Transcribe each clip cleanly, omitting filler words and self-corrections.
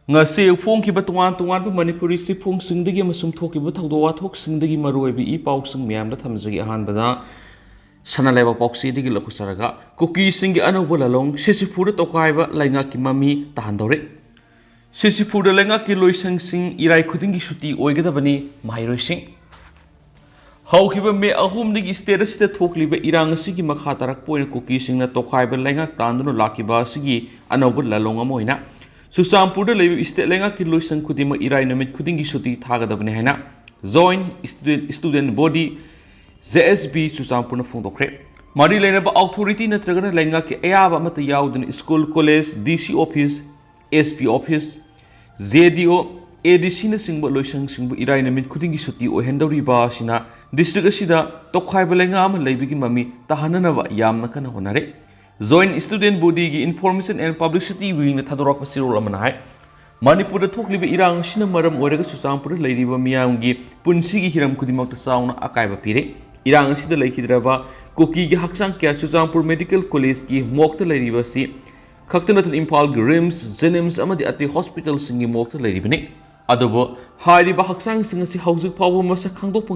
ngasi phongkiba tungan tungan ba manipuri si phongsingdagi amasung thokiba thawdo wathokisingdagi maroibi I pausing miyamda thamjagi ahanbada sanaleba pauksidagi lokusaraga kuki singi anawba lalong sisipura tokaiba laingaki mami tahandore sisipura laingaki loisangsing irai khudingi suti oigadabani mahiroising haukiba me ahumdagi state asida thokliba irang asigi makha tarak poina kuki singna tokaiba laingak tandunu lakiba asigi anawba lalong amoina Susampurda lebi state laingaki loisang khudima irai namit khudingi suti thagadabani haina join student body JSB Susampurna phongdokre mari lainaba authority natragana laingaki ayaba amata yaudun school college DC office SP office JDO ADC na singba loisang singba irai namit khudingi suti ohendori ba sina district asida tokhaiba lainga ama leibigi mami tahananaba yamna kana honare Joint Student Body ki Information and Publicity Wing na thadokhre sirol amana hai Manipur da thokliba irang sina maram oiraga Susampur leiriba miyamgi punsigi hiram kudimak ta sauna akaiba pire irang sida leikidraba koki gi haksang kya Susampur Medical College ki mokta leiriba si khaktanatan Impal gi RIMS Jenims amadi ati hospital singi mokta leiribane adobo hairiba haksang singa si haujuk phawa masa khangdokpa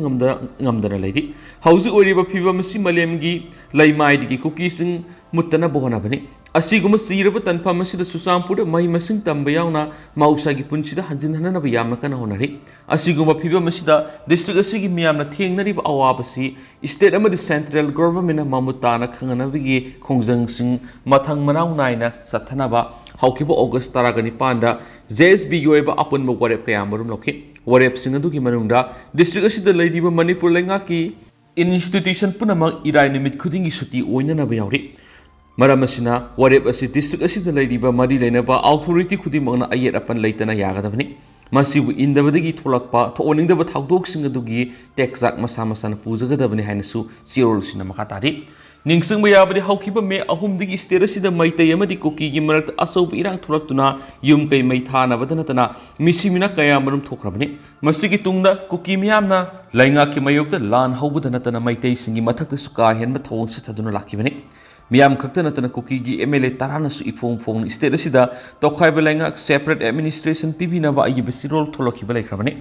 ngamdana leiri haujuk oiriba phiba masi malemgi leimai digi koki sing Mutana bohana bani asiguma siraba tanpa masida Susampur mai masing tamba yauna mausagi punsida hanjin hanana ba yamna kana honari asiguma phiba masida district asigi miyamna thengnari ba awabasi state amadi central government mamutana khangana bigi khongjang sing mathang manau naina sathana ba haukiba August taragani panda JSB yoiba apun ba warep kayamarum lokhi warep sing adu ki manungda district asida leidiba Manipur lenga ki institution punama irai nimit khudingi suti oinana ba yauri Maramasina, warep asi district asida leiriba mari leinaba authority khudimangna ayet apan leitana yagadabani masibu indabadagi tholakpa thooningdaba thawdoksinga dugi texak masa masana pujagadabani hainasu sirol sina makatari ningsingba yabadi haukiba me ahumdigi state asida maitai amadi koki gi marak asob irang tholaktuna yum kai mai thana badanatana misimina kaya marum thokrabani masigi tungda koki miyamna lainga ki mayokta lan haubadanatana maitai singi mathakta suka henba thawon sithaduna lakibani Miyam kakta natana koki gi MLA tarana su ifong fong state asida tokhaiba lainga separate administration PB na ba ayi besirol tholoki balai khrabani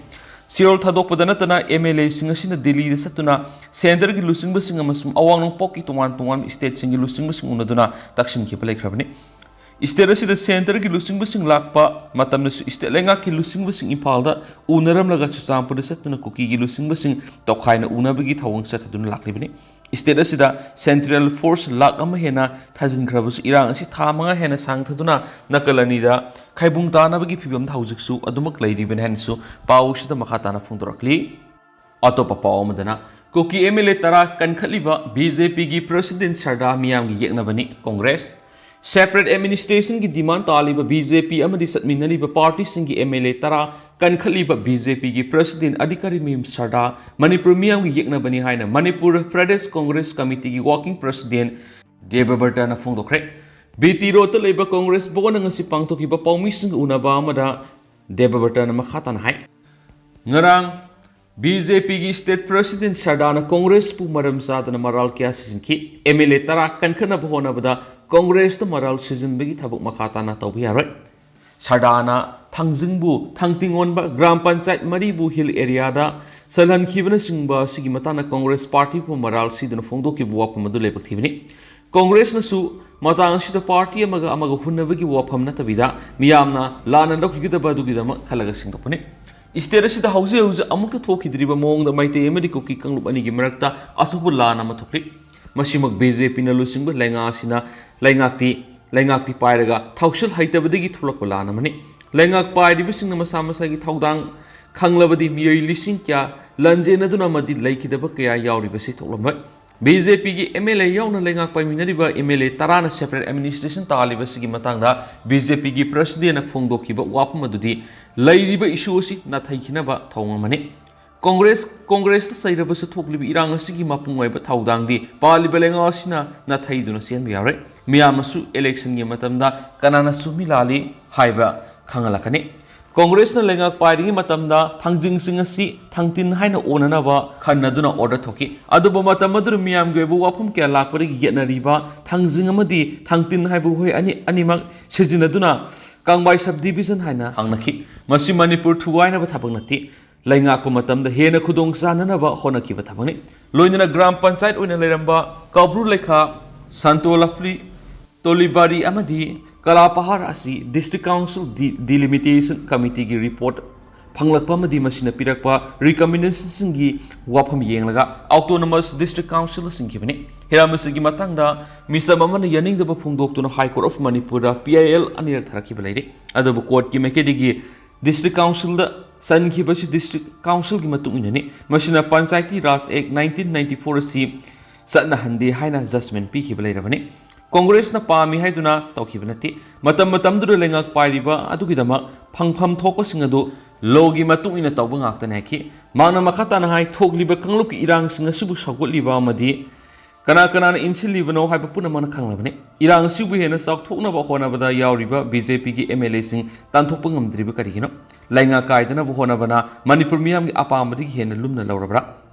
sirol thadok padana tana MLA singa sina Delhi da satuna center gi lusing basing amasum awang nong poki tungan state singi lusing basing unaduna takshin ki balai khrabani state asida center gi lusing basing lakpa matamna su state lainga ki lusing basing impalda unaram laga Susampur da satuna koki gi lusing basing tokhaina unabagi thawang sataduna laklibani State asida Central Force lak ama hena thajin khrabus irang asi thamanga hena sangthaduna nakalani da khaibung tana bagi phibam thawjiksu adumak leiri ben hansu pausida makhatana phungdorakli atopa pawmadana koki MLA tara kankhaliba BJP gi President Sarda miyam gi yeknabani Congress separate administration ki demand taliba BJP amadi satminaliba party singi MLA tara kankhaliba BJP ki President Adhikari Mim Sarda Manipur miyam gi yekna bani haina Manipur Pradesh Congress Committee ki working president Debabarta na phongdokre BT rota leiba Congress bogona ngasi pangthoki ba pawmi sing unaba amada Debabarta na makhatan hai ngarang BJP ki state president Sarda na Congress pu maram sadana maral kya sinki MLA tara kankhana bahona bada Congress to maral season bagi thabuk makhatana tawbi harai Sardana Tangjingbu Tangtingon ba Gram Panchayat Maribu Hill area da Salhan Khibana Singba Sigi Matana Congress Party pu maral sidana phongdoki buwa pamadu lebak thibini Congress na su matang sida party amaga hunnabagi wafam natabida miyamna lana lokigidaba dugidama khalaga singdokpani State asida hauze amukta thokidriba mongda maite emadi koki kanglup anigi marakta asubu lana mathokri masimak BJP na lusingba laingakti pairaga thaushal haitabadagi tholakpa lana mani laingak pairibisingna masa masagi thaudang khanglabadi miyoi lising kya lanjenaduna madi laikidaba kaya yauribasi thoklambai BJP ki MLA yauna laingak paiminariba MLA tarana separate administration talibasigi matangda BJP ki president phongdokiba wapamadudi lairiba issue asi nathaikinaba thongamani Congress sairabasa thoklibi irang asigi mapungaiba thaudangdi paliba lenga asina nathaiduna senbi yare miyamasu election gi matamda kanana sumilali haiba khangalakani Congress na lenga pairi matamda thangjing singasi thangtin haina onanaba khanaduna order thoki aduba matamadur miyam gebu wapum kya lakpari gi yenariba thangjing amadi thangtin haibu hoi animak sejinaduna Kangbai subdivision haina hangnaki masi Manipur thuwaina ba thabang nati lainga ko matam da hena khudong sana na ba honaki ba thabang ni loinana gram panchayat oina leramba kabru lekha Santolapli Tolibari amadi Kalapahar asi District Council Delimitation Committee gi report Panglakpa madi masina pirakpa recommendation gi wafam yenglaga autonomous district council singki bani heramasigi matangda misam amana yaning da phungdok tuna High Court of Manipur da PIL anirak tharaki balaire adabu court ki mekedi gi district council da sanki basi district council gi matung inani masina Panchayati Raj Act 1994 si satna hande haina judgment pi ki balaire bani Congress na pami haiduna tawkibanati matam du lengak pairiba adugidama phangpham thokpa singadu logi matung ina tawba ngakta neki mana makata na hai thogliba kangluk ki irang singa subu sagotliba amadi kana na insilibano haiba puna mana khanglabane irang sibu hena sak thokna ba hona bada yauriba BJP gi MLA sing tanthokpa ngamdriba karigino lainga kaidana ba hona bana Manipur miyam gi apamadi gi hena lumna lawrabra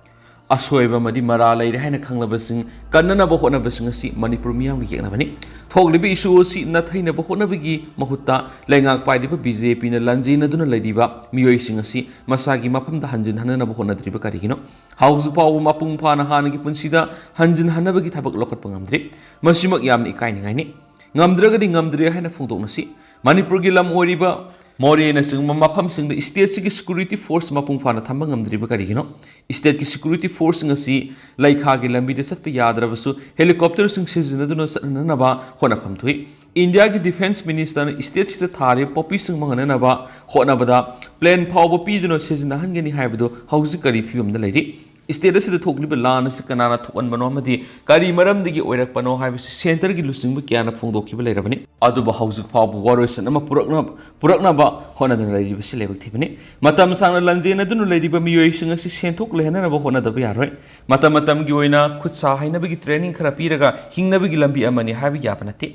asoiba madi mara laire haina khanglabasing kannana ba hona basing si Manipur miyam gi yeknabani thoglibi issue si na thaina ba hona bigi mahutta laingak paidiba BJP na lanjina duna laidiba miyoi sing si masagi mapam da hanjin hanana ba hona driba karigino hauzu paw mapung phana hanagi punsida hanjin hanabagi thabak lokat pangamdri masimak yamni ikainingai ni ngamdragadi ngamdri haina phungdokna si Manipur gi lam oriba Mori na sing mapam sing the state sigi security force mapung phana thamba ngamdriba karigino state ki security force ngasi laikha gi lambi de satpa yadrabasu helicopter sing sijina duna satna ba hona phamthui India ki defense minister na state sida thare popi sing mangana na ba hona bada plan phawba pi duna sijina hangeni haibdo hauji kari fium da leiri state sida thokliba lana si kanana thokan bano amadi kari maram digi oirak pano haibisi center gi lusing bu kyana phongdoki ba leirabani adu ba hauji phawbu waroisan ama purakna ba hona dana leiriba si lebak thibani matam sangna lanjena dunu leiriba miyoi singa si senthok lehana na ba hona da ba yaroi matam gi oina khutsa haina bagi training khara piraga hingna bagi lambi amani haibi yapanati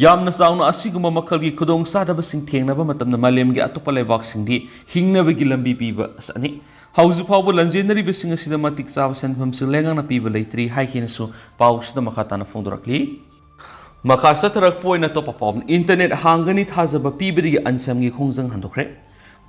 yamna sauna asiguma makhalgi khudong sadaba sing thengnaba matamna malemgi atopa lebak singdi hingna bagi lambi piba asani Hauzu Pau Lanjendari Bissing a cinematic Sav and from Silengan a people like 3 hiking so Paus the Makatana Fondorakli. Makasatarak point at top of internet hanganit has a pibri and Samgi Hongzang Handokre.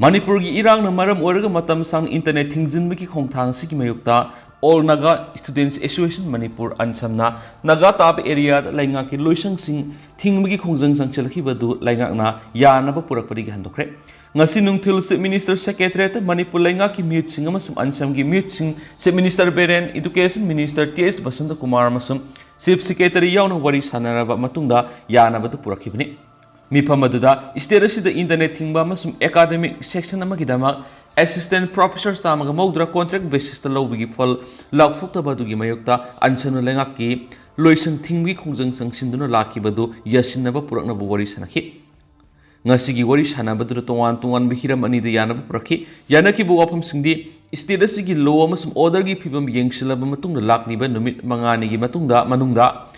Manipurgi Irang Maram Orga Matam Sang internet things in Miki Hong Tang Sikimayukta, all Naga Students Association Manipur and Samna, Naga Tab area Langaki Loisang Sing, Ting Miki Hongzang Sang Chelakibadu, Langana, Yanaba Purakpadi Handokre. Ngasi nungthil se Minister Secretary Manipur lainga ki mute sing amasum ansam gi mute sing se Minister Beren Education Minister TS Basanta Kumar amasum Chief Secretary yauna wari sanaraba matungda yanaba tu purakibani mifam aduda state asida internet thingba amasum academic section amagidama assistant professor samaga maudra contract basis ta lobigi fal laukthokta badugi mayokta ansanu lainga ki loisang thingbi khongjang sangsinduna lakibadu yasinaba puraknaba wari sanakhi ngasigi wari sanabadu tongan bihiram anida yanaba purakhi yanaki bu wafam singdi state asigi law amasum order gi phibam yengsilaba matungda lakniba numit mangani gi manungda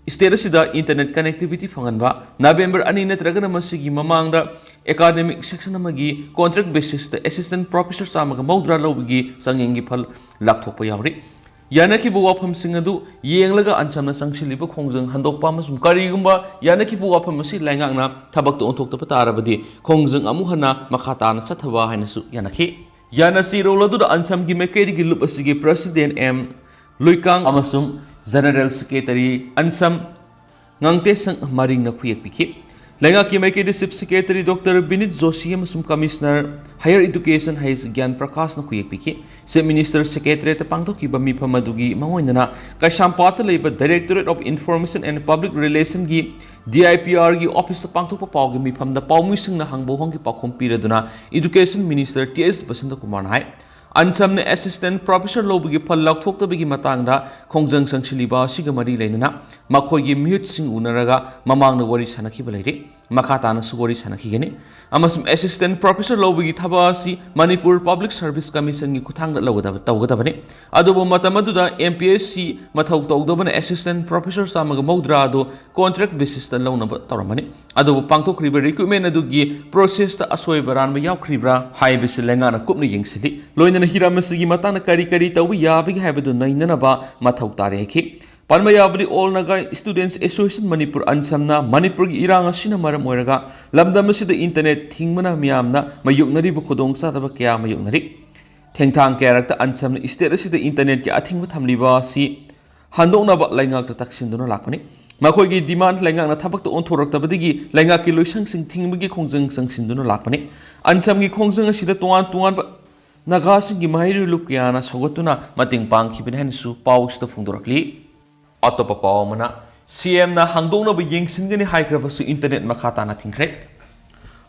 state asida internet connectivity fanganba November ani natraga namasigi mamangda academic section amagi contract basis ta assistant professor samaga maudra lobigi sangengi phal lakthokpa yawri yanaki bu wafam singadu yenglaga ansamna sangsiliba khongjang handokpa amasum karigumba yanaki bu wafam asi laingangna thabak to onthokta patarabadi khongjang amuhana makhatana sathaba hainasu yanaki yanasi roladu ansam gi mekeri gi lup asigi president M Luikang amasum general secretary ansam ngangte sang maring na khuyek pikhi lainga ki mekeri chief secretary Dr Binit Joshi amasum commissioner higher education hais gyan prakash na khuyek pikhi se minister secretary ta pangthoki ba mi phamadugi mangoinana kaisampata leiba directorate of information and public relation gi DIPR gi office ta pangthokpa pawgi mi phamda pawmi singna hangbo hongi pakhom piraduna education minister TS Basanta Kumar hai ansamne assistant professor lobigi phal lakthokta bigi matangda khongjang sangsiliba siga mari leinana makhoigi mute sing unaraga mamangna wari sanakhi balairi makhatana su wari sanakhi gene amasum assistant professor lobigi thaba si Manipur Public Service Commission gi kuthangda tawgadabani adubo matamaduda MPSC mathau tawdabana assistant professor samaga maudra do contract basis ta lawna tawramani adubo pangthokriba recruitment adugi process ta asoi baran ma yawkribra haibisi lengana kupni yengsili loina hiramasigi matana kari tawi yabigi haibadu nainana ba mathau tare ki Panma yabadi All Naga Students Association Manipur Ansamna Manipur gi irang asina maram oiraga lamdam asida internet thingmana miyamna mayuknari bu khodong sadaba kya mayuknari thengthang karakta ansamna state asida internet ki athingba thamliba si handokna ba laingak ta taksinduna lakpani makoi gi demand laingak na thabak to onthorak tabadigi laingak ki loisang sing thingba gi khongjang sangsinduna lakpani ansam gi khongjang asida tuan ba naga sing gi mahiri lukya sogatuna mating pangkhibin hansu paus ta phungdorakli Atapa Pawamana, CM na Hangdona by Yingsin Haikrabasu Internet Makatana Tinkre.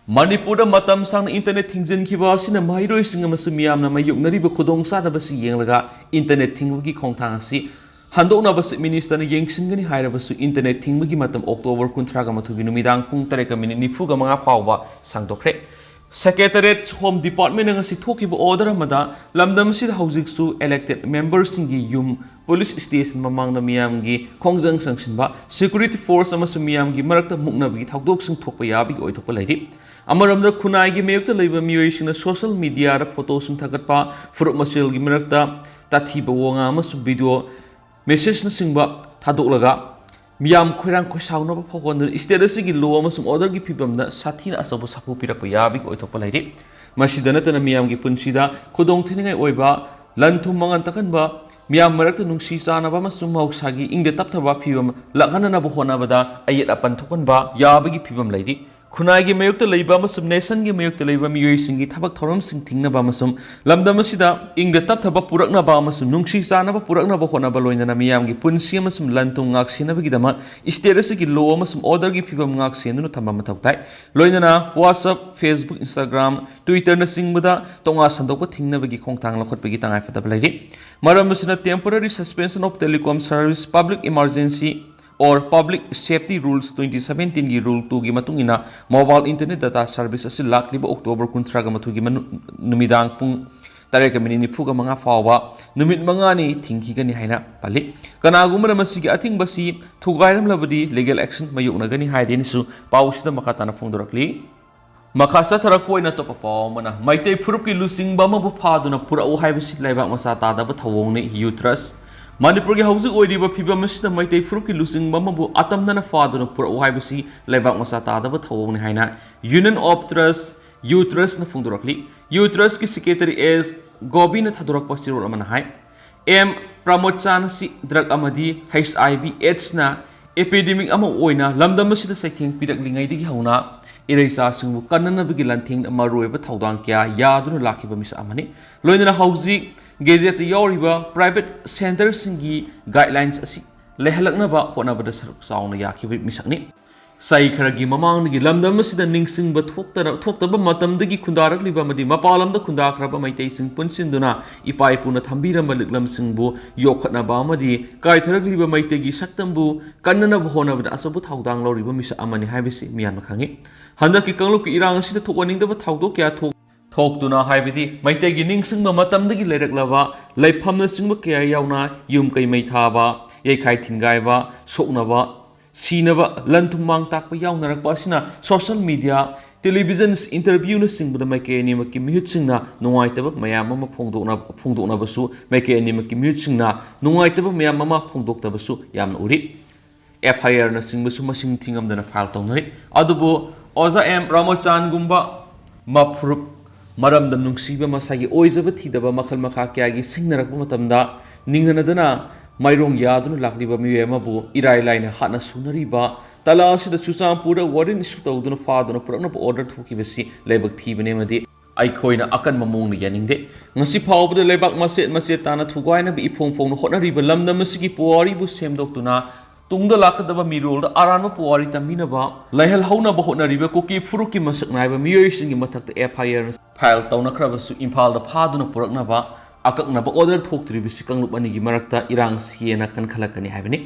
Manipura Matam Sang Internet Tingzin Kibas in a Mairo Singamasu na Mayuk Nariba Kodong Sadabasi Yangaga, Internet Tingwiki Kongtangasi, Handona Bas Minister Yingsin Hirabasu Internet Tingwiki Matam October Kuntragama Vinumidang Puntareka Mini Fugamanga Pawa, Sang Thadokhre. Secretariat Home Department ng Sitokibo Order Amada, Lamdam Sid Housing elected members Singi Yum, Police Station Mamang na Miyamgi, Kongjang Sangsinba, Security Force Amasu Miyamgi, Marakta Muknabi, Tagdok Sing Tokpayabi, Oitopaladi. Amaramda Kunai Mayukta Labor Muation of social media, photos and Tagatpa, Furuk Masil Gimarakta, Tatiba Wonga Masu video, message na Singba, Thadoklaga. Miyam Kurang Kosauna Pokon is there a sigi low amasum other gipibam that Satina Asabu Sapu Pirapayabi or Topaladi. Mashidanat and Miyam Gipunsida, Kodong Tininga Oiba, Lantum Mangantakanba, Miyam Marata Nungsisa Nabamasum Mausagi, in the Taptaba Pibam, Lakana Bohonabada, Ayat Apantokanba, Yabagi Pibam lady. Kunagi Mayukta Labamasum Nasan Gimayukta Labam Yusingi Tabak Toram Singting Nabamasum, Lamdamasida, in the Taptaba Purakna Bamasum, Nungsisa Purakna Bohonabaloina Miyamgi, Punsiamasum Lantum Ngaxina Vigidama, Isterasiki Loamasum Order Gipibam Ngaxi and Tamamatai, Loinana, WhatsApp, Facebook, Instagram, Twitter Nasingmuda, Tonga Sandoka Tingnavigi Kongtang Lokotbigitang for the lady. Maramasina temporary suspension of telecom service, public emergency. Or Public Safety Rules 2017 Rule 2 gi matungina mobile internet data service asi lakliba October 13 matugi numidang pung tareka minini fuga mga fawa numit mga ni thingkigani haina pali kanagumana masigi ating basi thugairam labadi legal action mayukna gani haideni su pausida makatana phongdorakli makasa tharakoi na to papawmana maitei phurupki lusing bama bu phaduna pura u haibasi laibak masa tada ba thawong ne uterus Manipur ki housing oiriba phibam asina maitai furuki lusing bamabu atamnana faduna pura uhaibasi laibak masa tadaba thawong ni haina Union of Trust Uterus na phungdorakli Uterus ki secretary is Gobi na thadorakpa sirol amana hai M Pramochan si drug amadi HIV AIDS na epidemic ama oina lamdam asida saithing piraklingai digi hauna Iresa singbu kanana bigi lanthing amaroiba thawdang kya yaduna lakiba misa amani loinana housing Gazette Yoriba private centers singi guidelines asi lehalaknaba honabada saruk sauna yakibi misakni sai kharagi mamang gi lamdam asida ningsing ba thoktaba matamdagi khundarak liba madi mapalamda khundakraba maitai sing punsinduna ipai puna thambiramba liklam singbu yokhatnaba amadi kaitharak liba maitegi saktambu kannana honabada asabu thawdang loriba misa amani haibisi miyan khangi handaki kangluk irang asida thokwaningdaba thawdo kya thok Tuna Haibidi, Maitegi Ningsing Matam the Gileklava, Lay Pamna Singbakia Yauna, Yum Kai Maitaba, Yakai Tingaiva, Soknava, Sinava, Lantumang Takpa Yauna Pasina, social media, television's interview sing with the Makani Makimitsina, no itaba, Mayama Pongdona Basu, Makani Makimitsina, no itaba, Mayama Pongdokta Basu, Yam Uri. Empire Nasing Masumasing Tingam than a file tonary. Adubo, Oza M. Ramachan Gumba, Maprup. Maram dam nungsiba masagi oizaba thidaba makhal makha kyagi singnarakpa matamda ninghanadana mairong yaduna lakliba miyema bu irai laina hatna sunariba tala asida chusampura warren issue tawduna faduna purakna order thukibasi leibak thibane madi aikhoina akan mamong yaningde ngasi phawbda leibak maset tana thugaina bi ifongfong hotnariba lamdam masigi puari bu semdoktuna Tungda lakadaba mirol aranma puari taminaba laihal hauna bahotnariba koki furuki masaknaiba miyoisingi mathakta FIR file tawnakrabasu impal da phaduna puraknaba akaknaba order thoktribisi kanglup anigi marakta irang siena kan khalakani haibani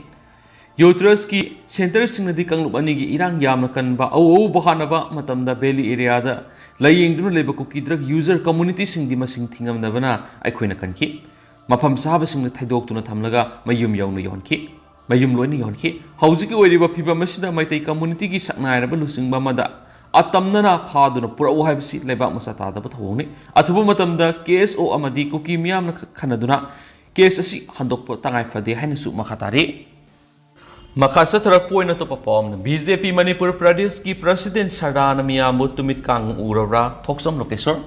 Uterus ki center singnadi kanglup anigi irang yamna kanba au bahanaba matamda valley area da layengduna leba koki drug user community singdi masing thingamnabana aikhoina kanki mafam sahaba singna thaidoktuna thamlaga mayum yauna yonki Mayum loini yonki hauji ki oiriba phibam asida maitai community ki saknairaba lusingba mada atamnana phaduna pura uhaibsi lebak masata da thawni athuba matamda case o amadi kuki miyam khanaduna case asi handokpa tangai fade haina su makhatari Makha sathara point to perform BJP Manipur Pradesh ki President Sardana Miyambu tumit kang urara thoksam lokesor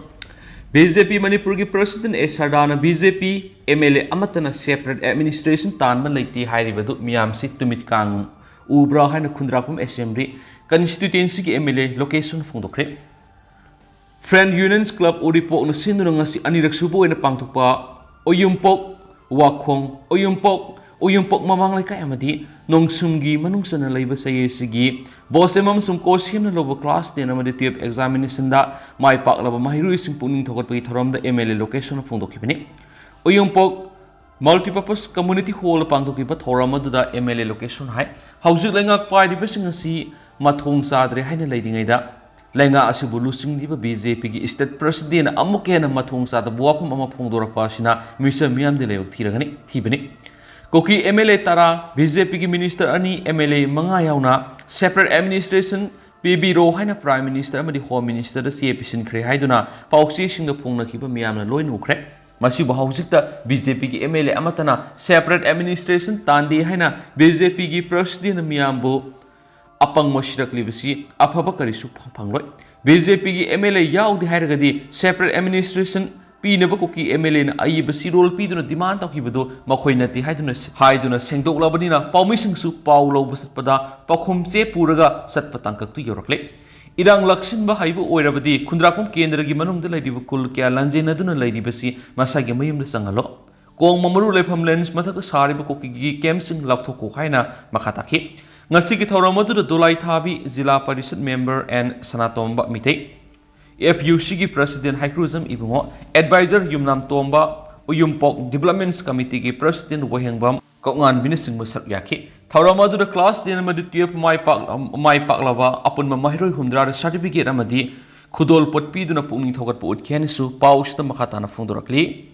BJP Manipur ki President Sardana BJP MLA amatana separate administration tanman leiti hairibadu Miyam si tumit kang ubra haina khundrapum assembly constituency ki MLA location phongdokre Friend Unions Club Uripok na sinura ngasi anirak subo ina pangtukpa oyumpok wakong oyumpok mamang laikay amadi nong sumgi manungsana laiba saye sigi bose mam sum ko sim na lobo class de namadi tip examination da mai pak laba mahiru ising puning thokat pagi thorom da MLA location phongdokibani oyumpok multipurpose community hall pangtokiba thorama da MLA location hai haujik lengak pai dibasing asi mathong sadre haina leidingai da lenga asibu lusing diba BJP ki state president amuke na mathong sada buapum ama phongdorakpa sina misa miam de leyok thiragani thibani Koki MLA tara BJP ki minister ani MLA manga yauna separate administration PB ro haina prime minister amadi home minister da CAP sin khre haiduna pauksi sing da phongna kiba miyamna loin ukre masi ba haujikta BJP ki MLA amatana separate administration tandi haina BJP ki president miyambu apang masirak libasi afaba karisu phangloi BJP ki MLA yaudi hairagadi separate administration Pinaba koki MLA na ayibasi role piduna demand takibado makhoi nati haiduna sengdok labanina paumising su paulo basatpada pakhumse puraga satpatangkak tu yorakle irang laksin ba haibu oirabadi khundrapum kendragi manungda laidibu kul kya lanjena duna laidibasi masagi mayumda sangalo kong mamaru lepham lens mathak sariba koki gi kemsing lapthoko haina makhataki ngasi ki thoramadu dolai thabi jila parishad member and sanatomba mitei FUC ki President Haikruzam Ibungo, Advisor Yumnam Tomba, Uyumpok Developments Committee ki President Wahengbam, Kongan Ministing Musak Yaki, Tauramadu the class din Maditip my pak lava upon Mamahiro Hundra certificate Amadi, Kudol Pot Piduna Puni Togat Put Kenisu, Paush the Makatana Fundurakli.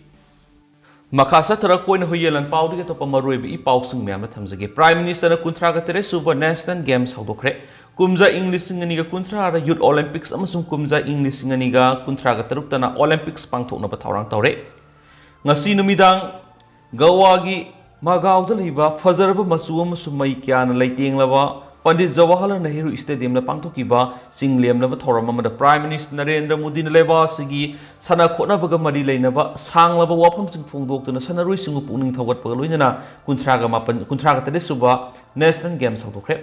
Makasa Tarakoin Huyelan Pau to Pamarubi Pausing Mamatamsagi, Prime Minister Kuntraga Super National Games Thadokhre. Kumza English nganiga kuntra Youth Olympics amasung kumza English nganiga kuntra gataruptana Olympics pangthokna bathawrang tawre ngasi numidang gawagi magawda liba fajarba masu amasung mai kyana leiteng laba Pandit Jawaharlal Nehru Stadium na pangthokiba singlem na bathawram amada Prime Minister Narendra Modi na leba sigi sana khotna baga mari leinaba sanglaba wafam sing phongdoktuna sanaroi singu puning thawat paga loinana kuntra ga mapan kuntra ga tade suba National Games hawdokre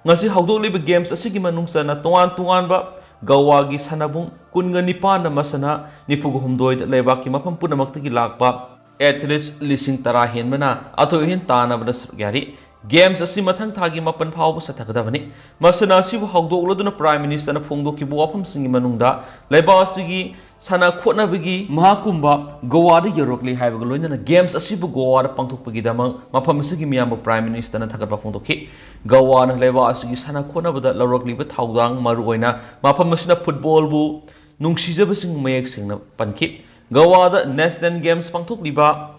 ngasi hawdoliba games asigi manungsa na tuan ba gawagi sanabung kunga nipan na masana nifugu humdoi da leba ki mapam punamakta ki lakpa athletes lising tara hen mana ato hen tana bana yari games asi mathang thagi mapan phawba sathakadabani masana si hawdokladuna Prime Minister na phongdo ki buapam singi manungda leba asigi sana khotna bigi mahakumba goa da yorokli haiba loina games asibu goa da pangthokpagi damang mapam asigi miyamba Prime Minister na thakatba phongdoki goa na leba asigi sana khotna bada lorokli ba thawdang maruoina mapam asina football bu nungsijaba sing mayek singna panki goa da National Games pangthokliba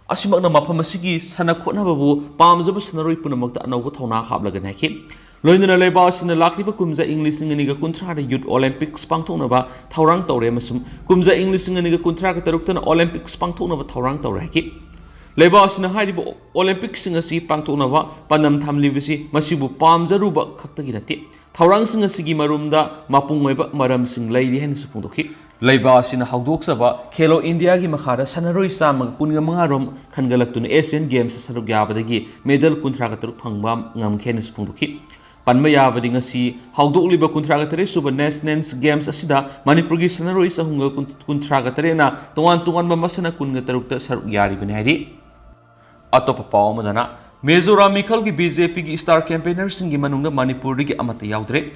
asimakna mapam asigi sana khotna babu pamjaba sanaroi punamakta anawba thawna hablaga naiki Loinana leba asina lakliba kumza English nganiga kuntra da Youth Olympics pangthokna ba thawrang tawre masum kumza English nganiga kuntra ka taruktana Olympics pangthokna ba thawrang tawre haki leba asina haidiba Olympics singasi pangthokna ba panam thamlibasi masibu pamjaruba khaktagi nati thawrang singasi marumda mapungmaiba maram sing lairi hen supungdokhi leba asina hawdoksaba Khelo India gi makhara sanaroi samang punga mangarom khangalaktuna Asian Games saruk yabadagi medal kuntra ka taruk phangba ngamkhen supungdokhi Panma yabadi ngasi hawdokliba kuntraga tere suba National Games asida Manipur gi sanaroi sahunga kuntraga tere na tuan ba masana kunga tarukta saruk yari bani hairi atopa paw madana Mizoram Mikhal gi BJP gi star campaigner singi manungda Manipur gi amata yaudre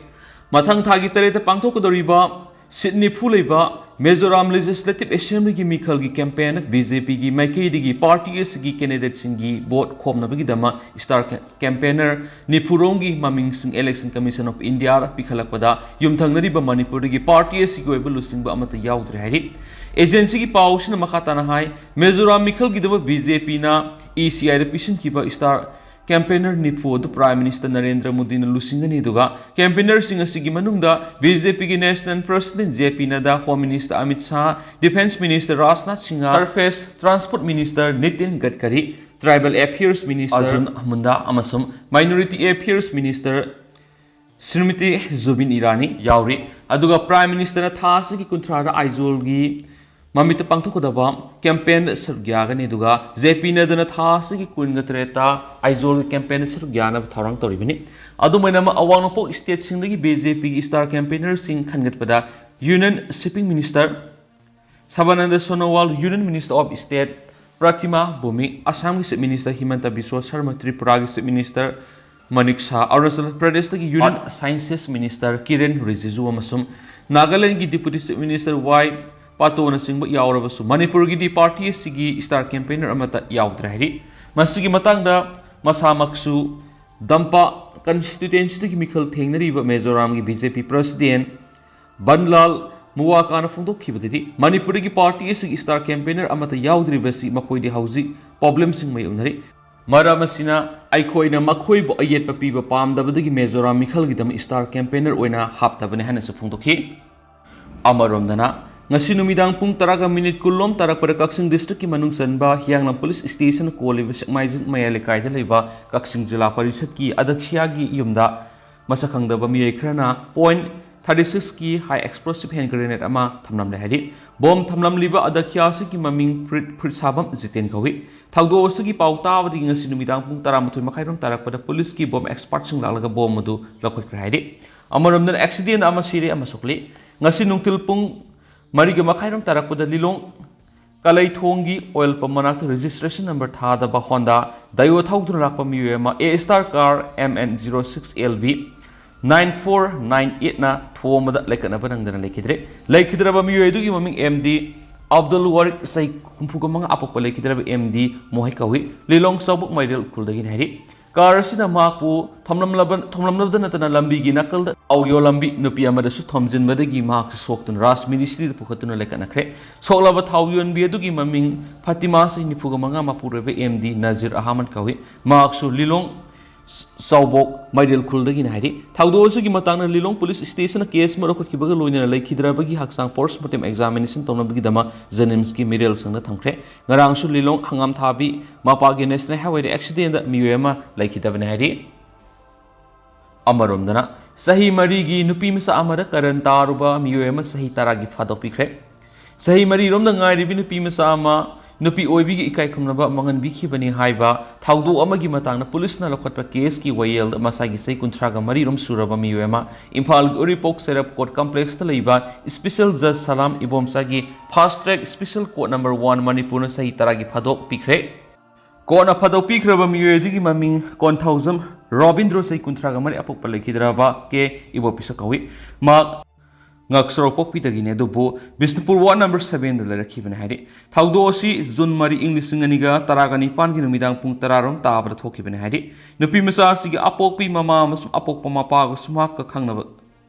mathang thagi tere te pangthokadoriba Sydney Phulaiba Mizoram Legislative Assembly gi Mikhal gi campaign BJP gi maikei digi party gi candidate singi vote khomna bagi dama star campaigner Nipurong gi maming sing Election Commission of India pikhalakpada yumthangnari ba Manipur gi party gi goibulu sing ba amata yaudre hairi agency gi pawsna makhatana hai Mizoram Mikhal gi daba BJP na ECI da pisin ki ba star campaigner Nipu the Prime Minister Narendra Modi na lusingani duga campaigner singa sigi manungda BJP gi National President JP Nada Home Minister Amit Shah Defense Minister Rajnath Singh Surface Transport Minister Nitin Gadkari Tribal Affairs Minister Arjun Munda amasum Minority Affairs Minister Srimati Zubin Irani yauri aduga Prime Minister na tha asigi kunthra aizol gi mamita pangthokdaba campaign sargyagani duga JP nadana tha asigi kunga treta aizol campaign sargyana thorang toribini adumaina ma awangpo state singdagi BJP gi star campaigner sing khangatpada Union Shipping Minister Sabananda Sonowal Union Minister of State Pratima Bhumi Assam gi Chief Minister Himanta Biswa Sharma Tripura gi Chief Minister Manik Shah Arunachal Pradesh gi Union Sciences Minister Kiren Rijiju amasum Nagaland gi Deputy Chief Minister Y Patona Singh yaurabasu Manipur gi party sigi star campaigner amata yaudra masigi matangda masamaksu dampa constituency gi mikhal thengnariba Mizoram gi BJP President Banlal Muwakana phongdokhibadidi Manipur gi party sigi star campaigner amata yaudribasi makoidi hauji problem sing mai unari Maramasina Aikoina Makoi bo ayet papiba pamdabadagi Mizoram mikhal gi dam star campaigner oina haptabane hana su phongdokhi Amaromdana ngasi numidang pung taraga minute kulom tarakpada Kaksing district ki manung sanba Hianglam police station koliba sekmaijin mayalekai da leiba Kaksing jila parishad ki adaksya gi yumda masakhangdaba miyai khrana .36 ki high explosive hand grenade ama thamlam le hadi bom thamlam liba adaksya si ki maming prit sabam jiten kawi thaudo sigi pauta wadi ngasi numidang pung 12 makhairom tarakpada police ki bom expert sing lalaga bom madu lakhot hadi amaramdan accident ama sire ama sokli ngasi nungtil pung Mariga Makhairam Tarakpada Lilong Kalai Thongi Oil Pamanak registration number Thadaba Honda Dayo Thadokhre Myanmar A star car MN06LB 9498 na Thomada Lekana Banangana Lekidre Lekidraba Myedu Maming MD Abdul Warik Sai Kumpugamang Apopa Lekidraba MD Mohikawi Lilong Sabuk Maidel Kuldagin Hari Karasina Maku Thomlamlaban Natana Lambi Ginakal Auyo Lambi Nupia Madasu Thomjin Madagi Mark Soktun Ras Ministry Pukatuna Lekanakre Solava Tauyon Biedugi Maming Fatima Sinipugamanga Mapurebe MD Nazir Ahmad Kawi Marksu Lilong Saubok Maidel Kuldagin Hari Taudosugi Matana Lilong Police Station case Morocco Kibaga Luina Lake Hidrabagi Haksang postmortem examination Tonabagi Dama Zanimski Mirel Sanga Thamkre Ngarangsu Lilong Hangam Thabi Mapagi National Highway accident Muema Lake Hidavanari Amarumdana Sahi Marigi Nupi Misa Amada Karantaruba Muema Sahi Taragi Fadopikre Sahi Mari Romda Ngai Nupi Misa Ama Nupi Oibi Ikai Kumnaba Mangan Biki Bani Haiba Taudo Amagi Matana Police na Lokotpa case ki Wayel Masagi Sai Kuntraga Marirum Suraba Muema Impal Uripok Serap Court Complex Talaiba Special Judge Salam Ibom Sagi Fast Track Special Court number 1 Manipur Sahi Taragi Phadok Pikre Kona Phadok Pikraba Muedigi Maming Kontausam Robindro Sai Kuntraga Mari Apok Palekidraba ke Ibo Pisakawi Mark Ngaksoro Pokpitagine Dubu Bisnupur 1 number 7 the letter Kivan Hari Taudosi Zun Mari English Singaniga Taragani Pangi Numidang Pung Tararum Tabra Tokivan Hari Nupi Masasi Apokpi Mama Masum Apok Pamapa Sumaka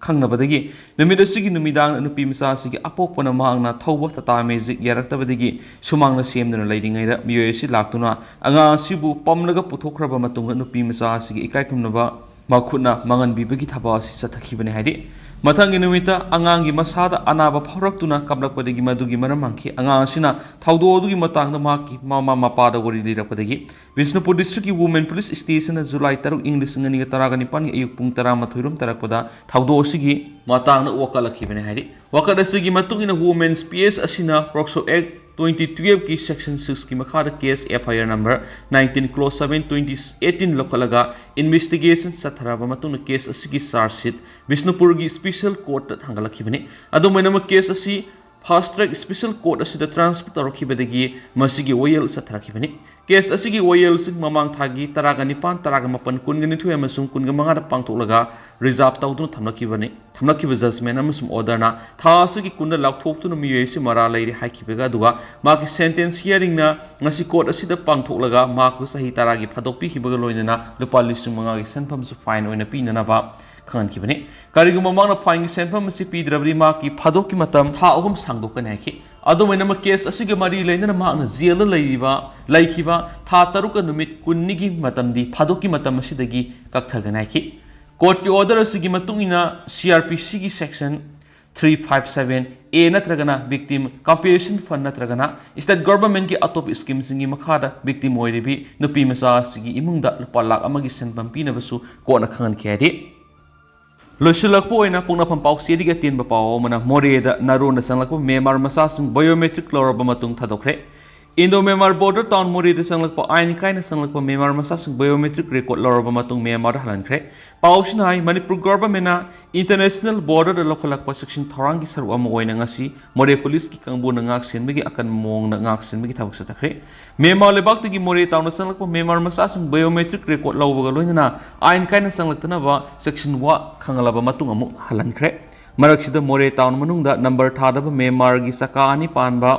Kangnabadagi Numidasigi Numidang Nupi Masasi Apok Panamanga Toba Tata Magic Yaraktabadigi Sumanga Same than a lady Nida Muesi Laktuna Anga Sibu Pomnaga Putokraba Matunga Nupi Masasi Ikaikumnava Makuna Mangan Bibagi Tabasi Satakivan Hari Matang Inumita, Angangi Masada, Anaba Poraktuna, Kablakpadagi Madugi Maramanki, Angasina, Taudogi Matang the Maki, Mama Mapada Wari Rapadagi, Visnupur District Women Police Station at Zulai Taru English and Taragani Ayuk Tarama Tarapada, Taudosigi, Matang Wakala Kivenhari, Wakadasigi Matung in a woman's PS Asina, Proxo Egg. 2012 की section 6 की मखादा case FIR number 19 clause 7 2018 lokalaga investigation satharaба matuna case asigi charge sheet Bisnupur gi special court thangalakibani adumainama case asi fast track special court asida transfer tarokibadagi masigi oyel satharakibani case asigi oyel sing mamang thagi taraga nipan taraga mapan kungani thu amasung kunga mangada pangtholaga reserve tawduna thamnakiba judgment amasum order na tha asigi kunna lakthoktuna miyesi mara leiri haikibaga duga maki sentence hearing na ngasi court asida pangtholaga maku sahi taragi phadokpi kibaga loinana lupa lisung manga gi senpham su fine oina pinana ba Khan Kibani, Kariguma Mana Pine Senpam Sipi Drabrima ki Padoki Matam, Ha Om Sandokanaki, Adominama case a Sigamari Lane Magna Zila Laikiva, Tataruka Numit Kunigi Matamdi, Padoki Matamasidagi, Kaktaganaki. Court ki order Sigimatumina CRPC section 357A नत्रगना victim compensation fund नत्रगना state government की atop scheme singi makhada victim oiribi nupi masa sigi imungda lupa lak amagi senpam pinabasu ko na khangan khadi loisilakpo oina pungnapam pausi diga tin ba paw mana more da Naronda Changlakpa Myanmar masa sing biometric louraba matung thadokhre Indo Myanmar border town Muri de Changlakpa aini kaina Changlakpa Myanmar masa sing biometric record louraba matung Myanmar halankre pausna hai Manipur government na international border de lokalakpa section thorangi saru am oina ngasi More police ki kangbu na ngak sen megi akan mong na ngak sen megi thabak satakre Myanmar lebak tigi Muri town na Changlakpa Myanmar masa sing biometric record lawba loina aini kaina Changlakna ba section wa khangalaba matung amu halankre maraksida More town manungda number thadaba Myanmar gi saka ani panba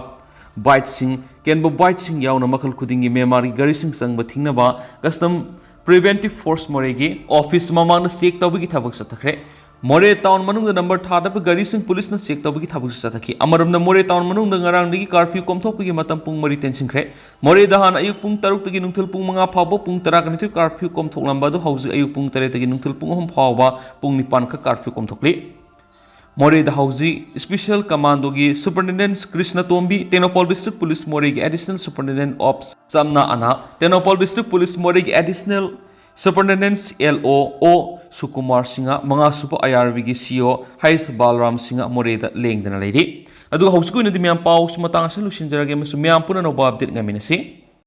bite sing kenbo bite sing yauna makhal khudingi Myanmar gi gari sing sang bathingna ba custom preventive force more gi office mamang na check tawbi gi thabak satakre More town manung da number thada ba gari sing police na check tawbi gi thabak satakhi amaram na More town manung da ngarang digi curfew komthok gi matam pung mari tension khre More da han ayuk pung 6 tagi nungthul pung 5 phawba pung 10 ka nitu curfew komthok lamba do hauji ayuk pung 3 tagi nungthul pung 3 phawba pung 9 ka curfew komthokli More the Hausi Special Commando gi Superintendent Krishna Tombi Tenopol District Police More gi Additional Superintendent Ops Samna Ana Tenopol District Police More gi Additional Superintendent LO Sukumar Singa Manga Super IRV gi CO Hais Balram Singa More da leng dana lady Adu Hausi ko na di miyam paus matang sa lusin jarage masu miyam puna no update ngamin si